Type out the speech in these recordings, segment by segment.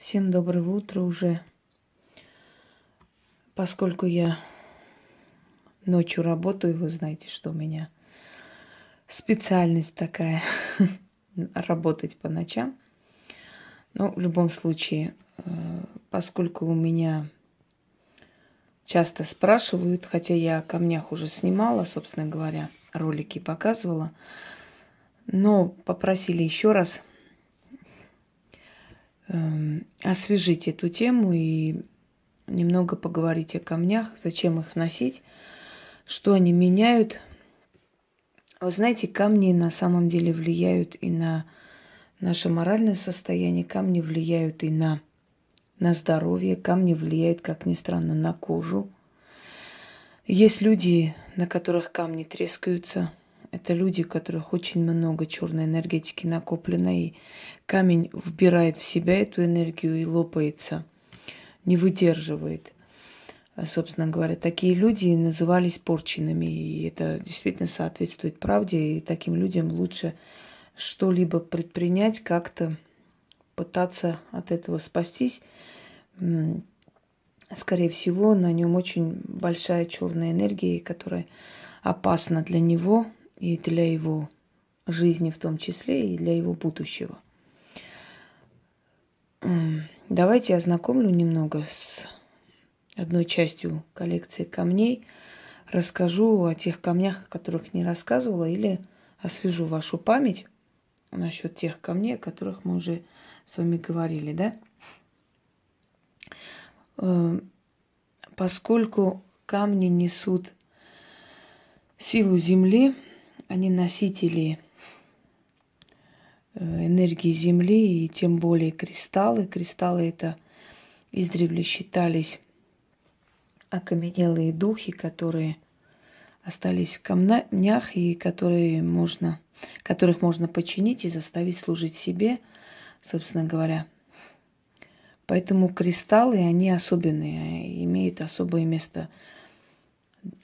Всем доброго утра уже. Поскольку я ночью работаю, вы знаете, что у меня специальность такая работать по ночам. Но в любом случае, поскольку у меня часто спрашивают, хотя я о камнях уже снимала, собственно говоря, ролики показывала, но попросили еще раз освежить эту тему и немного поговорить о камнях, зачем их носить, что они меняют. Вы знаете, камни на самом деле влияют и на наше моральное состояние, камни влияют и на здоровье, камни влияют, как ни странно, на кожу. Есть люди, на которых камни трескаются. Это люди, у которых очень много черной энергетики накоплено, и камень вбирает в себя эту энергию и лопается, не выдерживает. Собственно говоря, такие люди назывались порченными, и это действительно соответствует правде, и таким людям лучше что-либо предпринять, как-то пытаться от этого спастись. Скорее всего, на нем очень большая черная энергия, которая опасна для него и для его жизни в том числе, и для его будущего. Давайте я ознакомлю немного с одной частью коллекции камней, расскажу о тех камнях, о которых не рассказывала, или освежу вашу память насчет тех камней, о которых мы уже с вами говорили, да? Поскольку камни несут силу Земли, они носители энергии Земли, и тем более кристаллы. Кристаллы это издревле считались окаменелые духи, которые остались в камнях и которых можно починить и заставить служить себе, собственно говоря. Поэтому кристаллы, они особенные, имеют особое место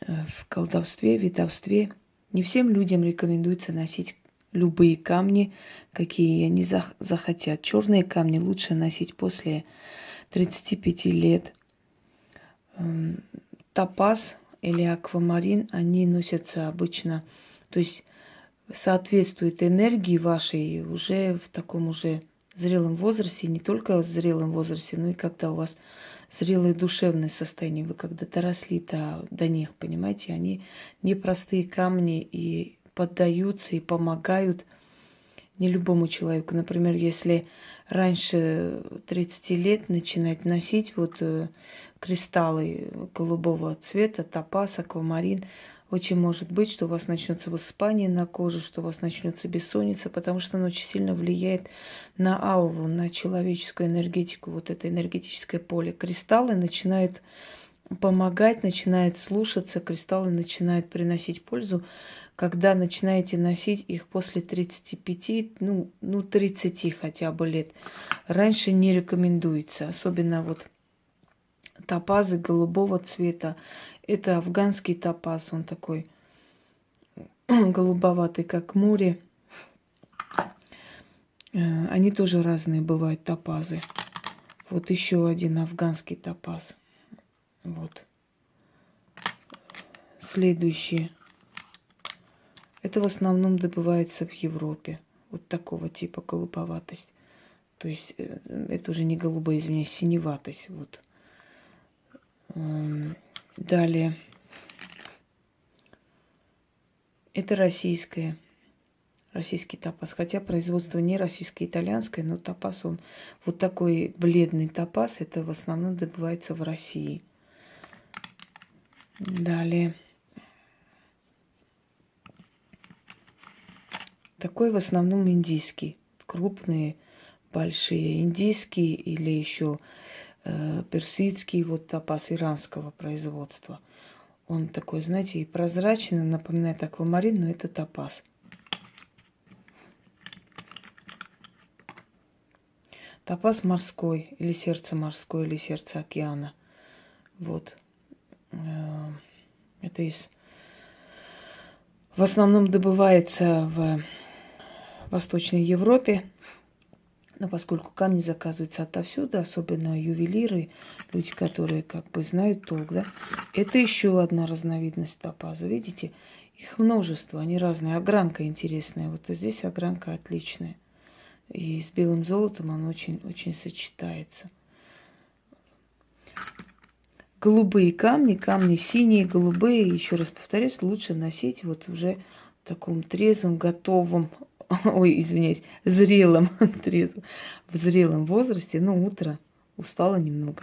в колдовстве, ведовстве. Не всем людям рекомендуется носить любые камни, какие они захотят. Черные камни лучше носить после 35 лет. Топаз или аквамарин, они носятся обычно, то есть соответствует энергии вашей уже в таком уже зрелом возрасте, не только в зрелом возрасте, но и когда у вас зрелое душевное состояние, вы когда доросли до них, понимаете, они непростые камни и поддаются и помогают не любому человеку. Например, если раньше 30 лет начинать носить кристаллы голубого цвета, топаз, аквамарин, очень может быть, что у вас начнется высыпание на коже, что у вас начнется бессонница, потому что оно очень сильно влияет на ауру, на человеческую энергетику, вот это энергетическое поле. Кристаллы начинают помогать, начинают слушаться, кристаллы начинают приносить пользу, когда начинаете носить их после 35, 30 хотя бы лет. Раньше не рекомендуется, особенно топазы голубого цвета. Это афганский топаз, он такой голубоватый, как море. Они тоже разные бывают, топазы. Вот еще один афганский топаз. Вот. Следующий. Это в основном добывается в Европе. Вот такого типа голубоватость. То есть это уже не голубая, извиняюсь, синеватость. Вот. Далее. Это российский топаз. Хотя производство не российское, итальянское, но топаз он вот такой бледный топаз. Это в основном добывается в России. Далее. Такой в основном индийский. Крупные, большие индийские или еще персидский топаз иранского производства. Он такой, знаете, и прозрачный, напоминает аквамарин, но это топаз. Топаз морской, или сердце морское, или сердце океана. Вот. Это в основном добывается в Восточной Европе. Но поскольку камни заказываются отовсюду, особенно ювелиры, люди, которые как бы знают толк, да, это еще одна разновидность топаза. Видите, их множество, они разные. Огранка интересная. Вот здесь огранка отличная. И с белым золотом он очень сочетается. Голубые камни, камни синие, голубые, еще раз повторюсь, лучше носить вот уже в таком трезвом, готовом, ой, извиняюсь, зрелом, трезвом, в зрелом возрасте, ну, утро, устала немного.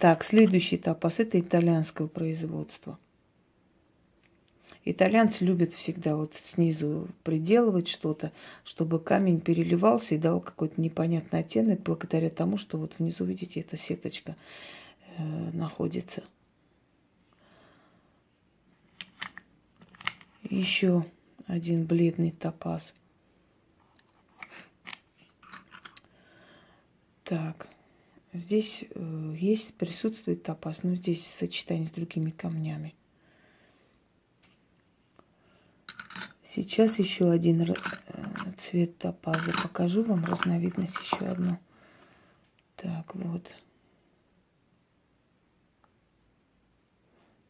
Так, следующий топаз – это итальянского производства. Итальянцы любят всегда вот снизу приделывать что-то, чтобы камень переливался и дал какой-то непонятный оттенок, благодаря тому, что вот внизу, видите, эта сеточка находится. Еще один бледный топаз. Так, здесь присутствует топаз, но здесь сочетание с другими камнями. Сейчас еще один цвет топаза. Покажу вам разновидность еще одну. Так, вот.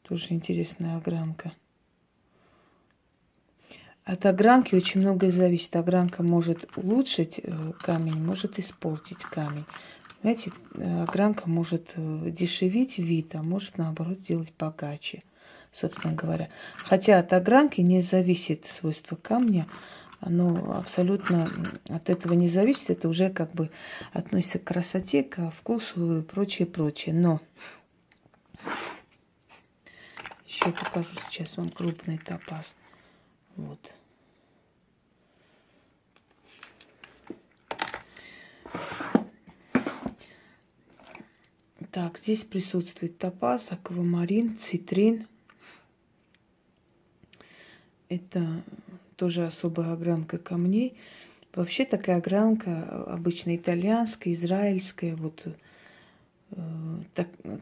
Тоже интересная огранка. От огранки очень многое зависит. Огранка может улучшить камень, может испортить камень. Знаете, огранка может дешевить вид, а может, наоборот, сделать богаче, собственно говоря. Хотя от огранки не зависит свойство камня. Оно абсолютно от этого не зависит. Это уже как бы относится к красоте, к вкусу и прочее, прочее. Но еще покажу сейчас вам крупный топаз. Вот. Так, здесь присутствует топаз, аквамарин, цитрин. Это тоже особая огранка камней. Вообще такая огранка обычно итальянская, израильская, вот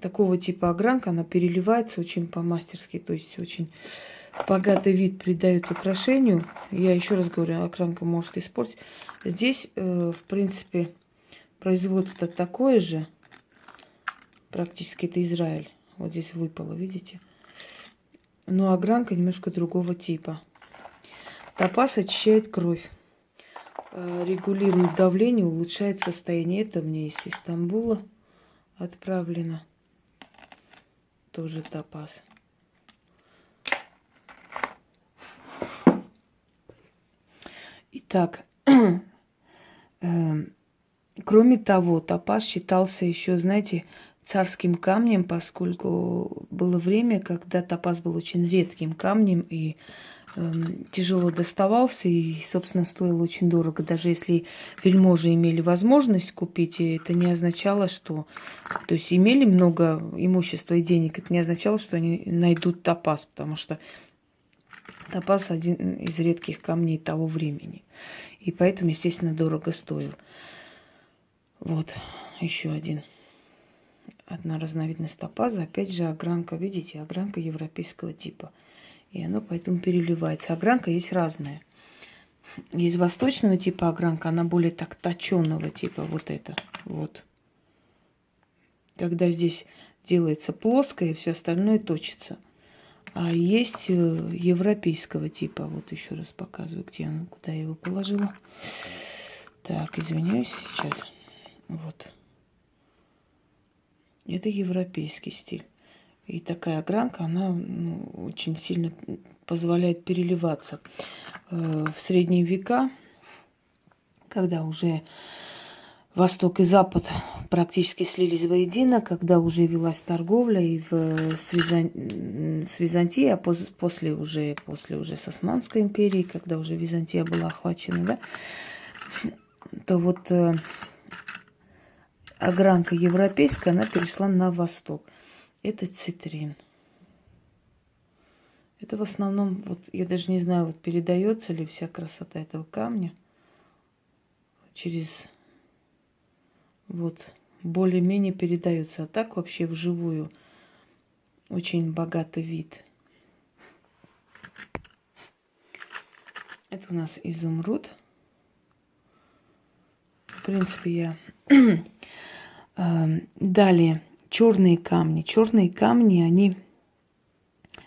такого типа огранка, она переливается очень по-мастерски, то есть очень богатый вид придает украшению. Я еще раз говорю, огранка может испортить. Здесь, в принципе, производство такое же, практически это Израиль. Вот здесь выпало, видите? Но огранка немножко другого типа. Топаз очищает кровь, регулирует давление, улучшает состояние. Это мне из Стамбула отправлено. Тоже топаз. Итак, кроме того, топаз считался еще, знаете, царским камнем, поскольку было время, когда топаз был очень редким камнем и тяжело доставался и, собственно, стоил очень дорого. Даже если вельможи имели возможность купить, это не означало, что... То есть имели много имущества и денег, это не означало, что они найдут топаз, потому что топаз один из редких камней того времени. И поэтому, естественно, дорого стоил. Вот, еще одна разновидность топаза. Опять же, огранка, видите, огранка европейского типа. И оно поэтому переливается. Огранка есть разная. Есть восточного типа огранка, она более так точенного типа. Вот это, вот. Когда здесь делается плоское, и все остальное точится. А есть европейского типа. Вот еще раз показываю, где он, куда я его положила. Так, извиняюсь сейчас. Вот. Это европейский стиль. И такая огранка, она очень сильно позволяет переливаться. В средние века, когда уже Восток и Запад практически слились воедино, когда уже велась торговля и с Византией, а после уже с Османской империей, когда уже Византия была охвачена, да, то вот огранка европейская, она перешла на восток. Это цитрин. Это в основном, вот я даже не знаю, вот передается ли вся красота этого камня через, вот, более-менее передается. А так вообще вживую очень богатый вид. Это у нас изумруд. принципе, я... Далее, черные камни. Черные камни, они,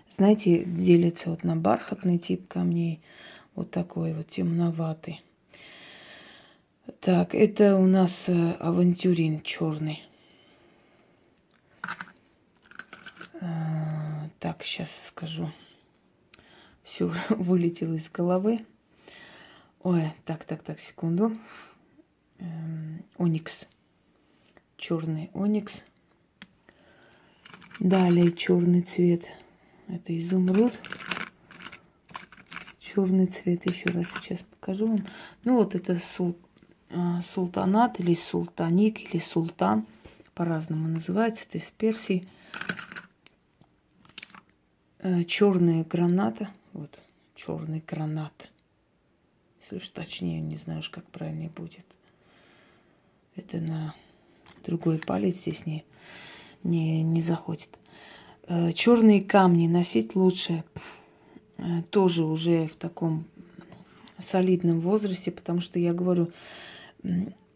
знаете, делятся вот на бархатный тип камней, вот такой вот темноватый. Так, это у нас авантюрин черный. Так, сейчас скажу. Все вылетело из головы. Ой, так, секунду. Оникс. Черный оникс. Далее черный цвет. Это изумруд. Черный цвет. Еще раз сейчас покажу вам. Ну вот это султанат или султаник или султан. По-разному называется. Это из Персии. Черная граната. Вот, черный гранат. Если уж точнее, не знаю уж, как правильнее будет. Это на другой палец здесь не заходит. Черные камни носить лучше тоже уже в таком солидном возрасте, потому что я говорю,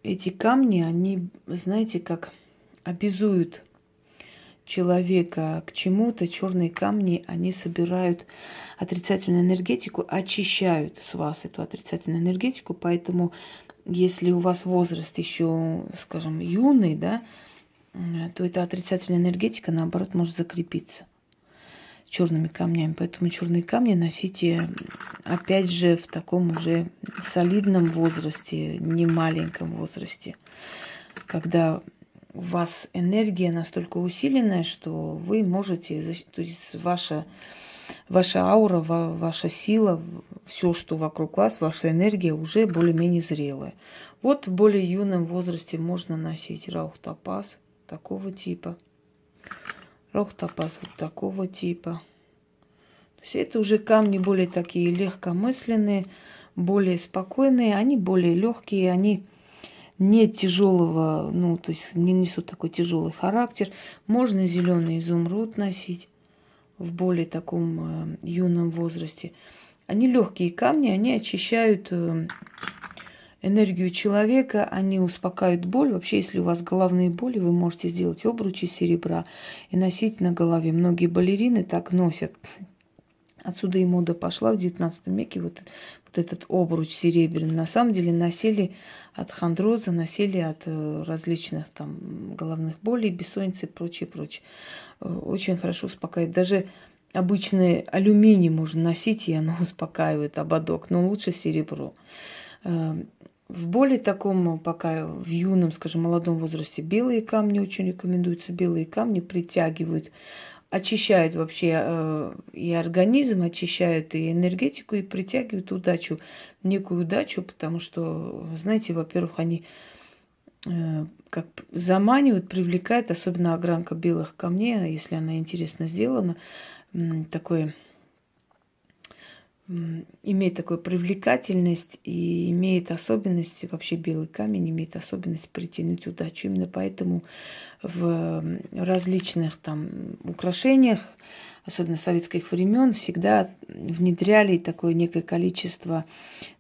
эти камни, они, знаете, как обязуют человека к чему-то. Черные камни, они собирают отрицательную энергетику, очищают с вас эту отрицательную энергетику, поэтому если у вас возраст еще, скажем, юный, да, то эта отрицательная энергетика, наоборот, может закрепиться черными камнями. Поэтому черные камни носите, опять же, в таком уже солидном возрасте, не маленьком возрасте, когда у вас энергия настолько усиленная, что вы можете, то есть ваша аура, ваша сила, все, что вокруг вас, ваша энергия уже более-менее зрелая. Вот в более юном возрасте можно носить раухтапаз такого типа, раухтапаз вот такого типа. То есть это уже камни более такие легкомысленные, более спокойные, они более легкие, они не тяжелого, ну, то есть не несут такой тяжелый характер. Можно зеленый изумруд носить в более таком юном возрасте. Они легкие камни, они очищают энергию человека, они успокаивают боль. Вообще, если у вас головные боли, вы можете сделать обруч из серебра и носить на голове. Многие балерины так носят. Отсюда и мода пошла в 19 веке, вот этот обруч серебряный. На самом деле носили от хондроза, носили от различных там головных болей, бессонницы и прочее. Очень хорошо успокаивает. Даже обычный алюминий можно носить, и оно успокаивает ободок, но лучше серебро. В более таком, пока в юном, скажем, молодом возрасте, белые камни очень рекомендуются. Белые камни притягивают, очищают вообще и организм, очищают и энергетику, и притягивают удачу, некую удачу, потому что, знаете, во-первых, они как заманивают, привлекают, особенно огранка белых камней, если она интересно сделана, такой имеет такую привлекательность и имеет особенность, вообще белый камень имеет особенность притянуть удачу. Именно поэтому в различных там украшениях, особенно советских времен, всегда внедряли такое некое количество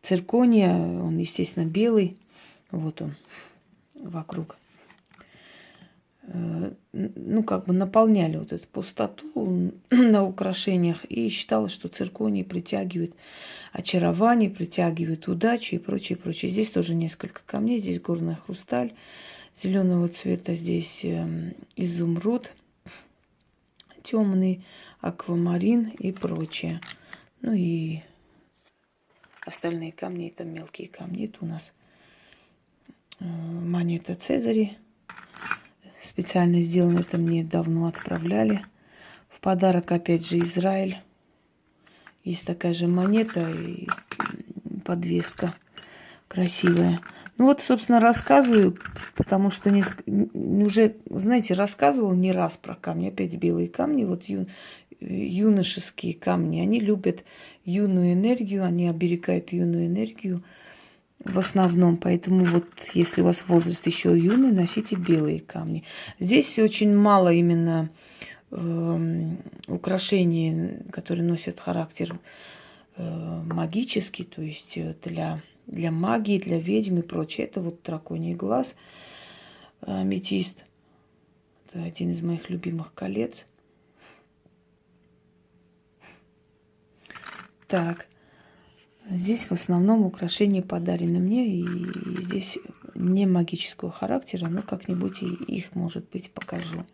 циркония. Он, естественно, белый. Вот он вокруг. Ну, как бы наполняли вот эту пустоту на украшениях и считалось, что цирконий притягивает очарование, притягивает удачу и прочее. Здесь тоже несколько камней. Здесь горный хрусталь зеленого цвета, здесь изумруд темный, аквамарин и прочее. Ну и остальные камни, это мелкие камни. Это у нас монета Цезарь. Специально сделано, это мне давно отправляли. В подарок, опять же, Израиль. Есть такая же монета и подвеска красивая. Ну вот, собственно, рассказываю, потому что уже, знаете, рассказывала не раз про камни. Опять белые камни, вот юношеские камни. Они любят юную энергию, они оберегают юную энергию. В основном, поэтому вот если у вас возраст еще юный, носите белые камни. Здесь очень мало именно украшений, которые носят характер магический, то есть для для магии, для ведьм и прочее. Это вот драконий глаз, аметист. Это один из моих любимых колец. Так, здесь в основном украшения подарены мне, и здесь не магического характера, но как-нибудь и их, может быть, покажу.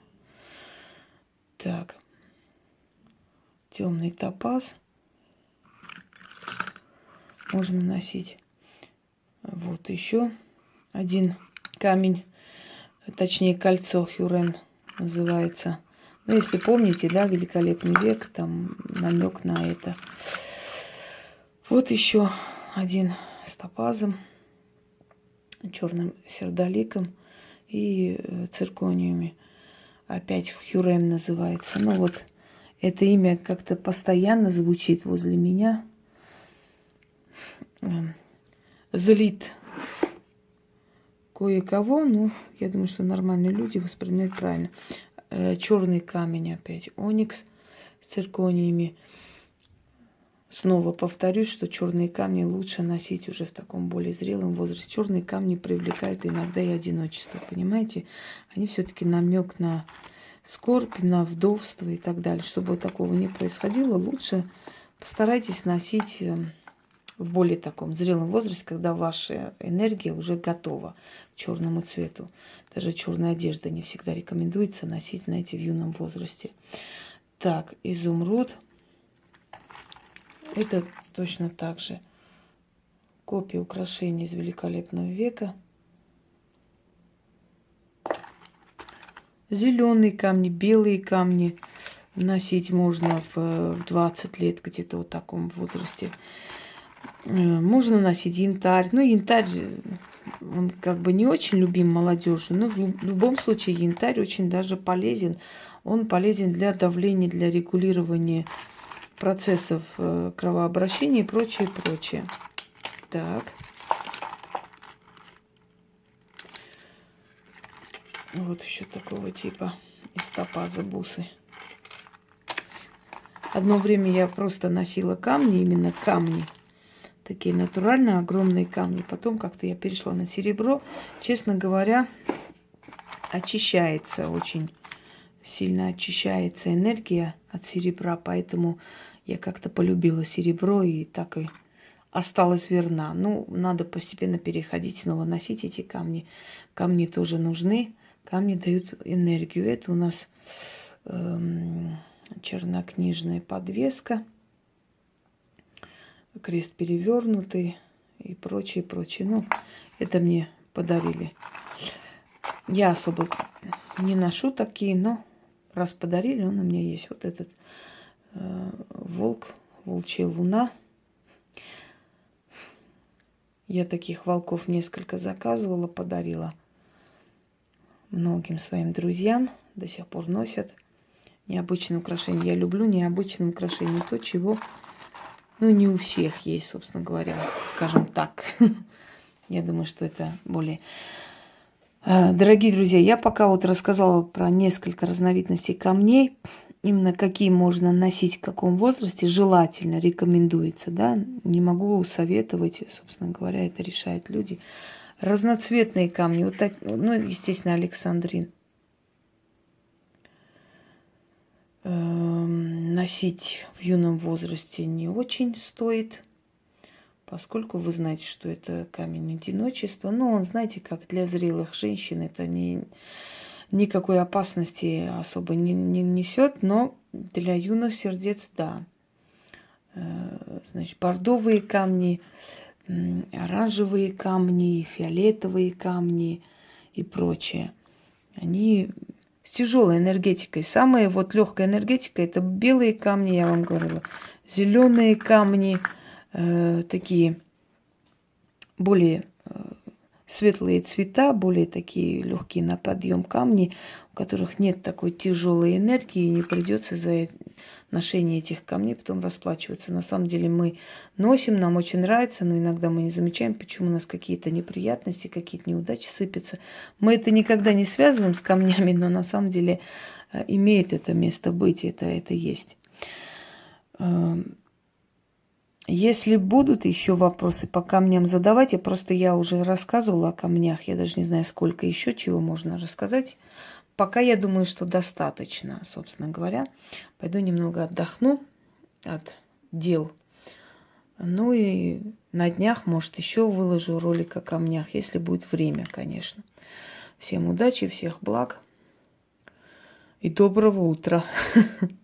Так, темный топаз можно носить. Вот еще один камень, точнее кольцо Хюррем называется. Ну, если помните, да, великолепный век, там намек на это. Вот еще один с топазом, черным сердоликом и циркониями. Опять Хюррем называется. Ну вот, это имя как-то постоянно звучит возле меня. Злит кое-кого, но я думаю, что нормальные люди воспринимают правильно. Черный камень опять, оникс с циркониями. Снова повторюсь, что черные камни лучше носить уже в таком более зрелом возрасте. Черные камни привлекают иногда и одиночество, понимаете? Они все-таки намек на скорбь, на вдовство и так далее. Чтобы такого не происходило, лучше постарайтесь носить в более таком зрелом возрасте, когда ваша энергия уже готова к черному цвету. Даже черная одежда не всегда рекомендуется носить, знаете, в юном возрасте. Так, изумруд. Это точно так же. Копия украшений из великолепного века. Зеленые камни, белые камни носить можно в 20 лет, где-то вот в таком возрасте. Можно носить янтарь. Ну, янтарь, он как бы не очень любим молодежью, но в любом случае янтарь очень даже полезен. Он полезен для давления, для регулирования процессов кровообращения и прочее, прочее. Так. Вот еще такого типа из топаза бусы. Одно время я просто носила камни, именно камни. Такие натуральные огромные камни. Потом как-то я перешла на серебро. Честно говоря, очищается очень сильно, очищается энергия от серебра. Поэтому я как-то полюбила серебро и так и осталась верна. Ну, надо постепенно переходить, снова носить эти камни. Камни тоже нужны. Камни дают энергию. Это у нас чернокнижная подвеска. Крест перевернутый и прочее, прочее. Ну, это мне подарили. Я особо не ношу такие, но раз подарили, он у меня есть. Вот этот волк, волчья луна. Я таких волков несколько заказывала, подарила многим своим друзьям. До сих пор носят. Необычные украшения. Я люблю необычные украшения. То, чего, ну, не у всех есть, собственно говоря. Скажем так. Я думаю, что это более... Дорогие друзья, я пока вот рассказала про несколько разновидностей камней. Именно какие можно носить в каком возрасте, желательно, рекомендуется, да. Не могу советовать, собственно говоря, это решают люди. Разноцветные камни, вот так, ну, естественно, александрин. Носить в юном возрасте не очень стоит, поскольку вы знаете, что это камень одиночества. Но он, знаете, как для зрелых женщин это никакой опасности особо не несет, но для юных сердец, да. Значит, бордовые камни, оранжевые камни, фиолетовые камни и прочее. Они с тяжелой энергетикой. Самая вот легкая энергетика — это белые камни, я вам говорила. Зеленые камни, такие более светлые цвета, более такие легкие на подъем камни, у которых нет такой тяжелой энергии, и не придется за ношение этих камней потом расплачиваться. На самом деле мы носим, нам очень нравится, но иногда мы не замечаем, почему у нас какие-то неприятности, какие-то неудачи сыпятся. Мы это никогда не связываем с камнями, но на самом деле имеет это место быть, это есть. Если будут еще вопросы по камням, задавайте. Просто я уже рассказывала о камнях. Я даже не знаю, сколько еще чего можно рассказать. Пока я думаю, что достаточно, собственно говоря. Пойду немного отдохну от дел. Ну и на днях, может, еще выложу ролик о камнях, если будет время, конечно. Всем удачи, всех благ и доброго утра.